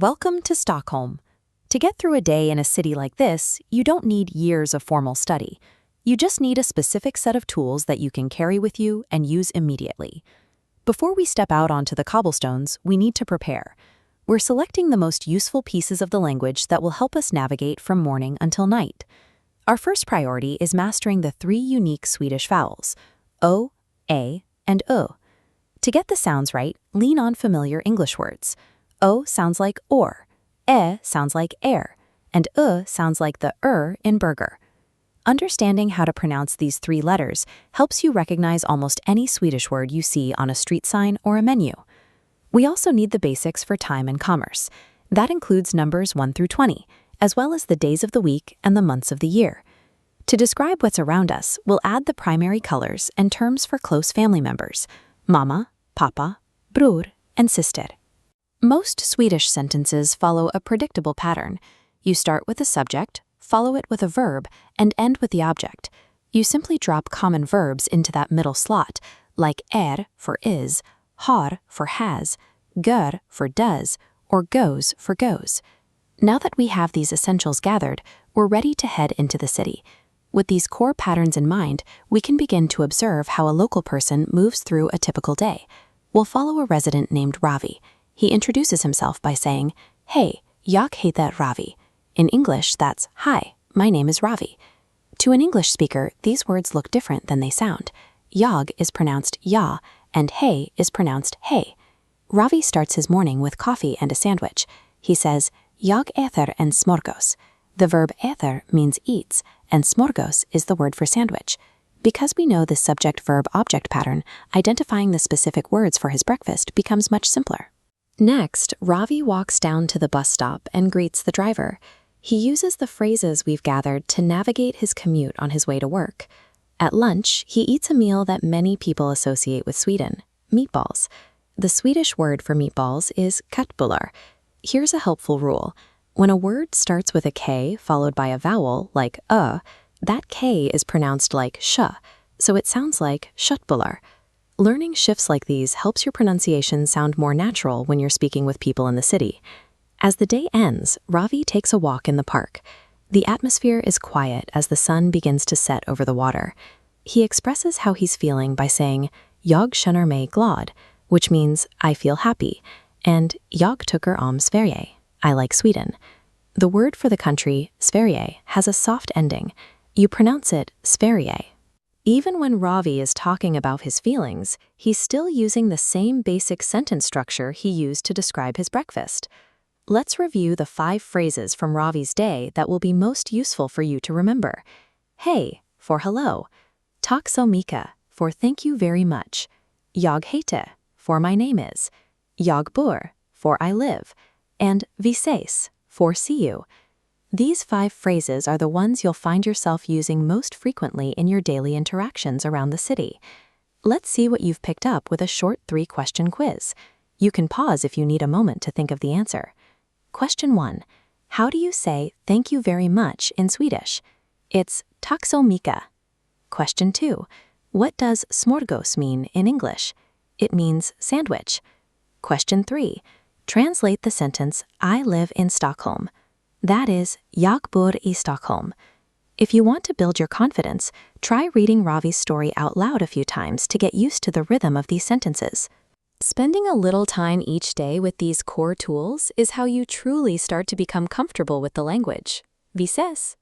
Welcome to Stockholm. To get through a day in a city like this, you don't need years of formal study. You just need a specific set of tools that you can carry with you and use immediately. Before we step out onto the cobblestones, we need to prepare. We're selecting the most useful pieces of the language that will help us navigate from morning until night. Our first priority is mastering the three unique Swedish vowels, O, A, and U. To get the sounds right, lean on familiar English words. O sounds like or, E sounds like air, and U sounds like the in burger. Understanding how to pronounce these three letters helps you recognize almost any Swedish word you see on a street sign or a menu. We also need the basics for time and commerce. That includes numbers 1 through 20, as well as the days of the week and the months of the year. To describe what's around us, we'll add the primary colors and terms for close family members: mama, papa, bror, and syster. Most Swedish sentences follow a predictable pattern. You start with a subject, follow it with a verb, and end with the object. You simply drop common verbs into that middle slot, like for is, har for has, gör for does, or goes for goes. Now that we have these essentials gathered, we're ready to head into the city. With these core patterns in mind, we can begin to observe how a local person moves through a typical day. We'll follow a resident named Ravi. He introduces himself by saying, "Hey, jag heter Ravi." In English, that's, "Hi, my name is Ravi." To an English speaker, these words look different than they sound. Jag is pronounced ja, and hey is pronounced hey. Ravi starts his morning with coffee and a sandwich. He says, "Jag äter en smörgås." The verb äter means eats, and smörgås is the word for sandwich. Because we know the subject-verb-object pattern, identifying the specific words for his breakfast becomes much simpler. Next, Ravi walks down to the bus stop and greets the driver. He uses the phrases we've gathered to navigate his commute on his way to work. At lunch, he eats a meal that many people associate with Sweden: meatballs. The Swedish word for meatballs is köttbullar. Here's a helpful rule. When a word starts with a K followed by a vowel, like that K is pronounced like sh, so it sounds like köttbullar. Learning shifts like these helps your pronunciation sound more natural when you're speaking with people in the city. As the day ends, Ravi takes a walk in the park. The atmosphere is quiet as the sun begins to set over the water. He expresses how he's feeling by saying, "Jag känner mig glad," which means, "I feel happy," and "Jag tycker om Sverige," I like Sweden. The word for the country, Sverige, has a soft ending. You pronounce it Sverige. Even when Ravi is talking about his feelings, he's still using the same basic sentence structure he used to describe his breakfast. Let's review the 5 phrases from Ravi's day that will be most useful for you to remember. Hey for hello, tack så mycket for thank you very much, jag heter for my name is, jag bor for I live, and vi ses for see you. These 5 phrases are the ones you'll find yourself using most frequently in your daily interactions around the city. Let's see what you've picked up with a short 3-question quiz. You can pause if you need a moment to think of the answer. Question 1. How do you say thank you very much in Swedish? It's tack så mycket. Question 2. What does smörgås mean in English? It means sandwich. Question 3. Translate the sentence, "I live in Stockholm." That is, jag bor i Stockholm. If you want to build your confidence, try reading Ravi's story out loud a few times to get used to the rhythm of these sentences. Spending a little time each day with these core tools is how you truly start to become comfortable with the language. Vi ses!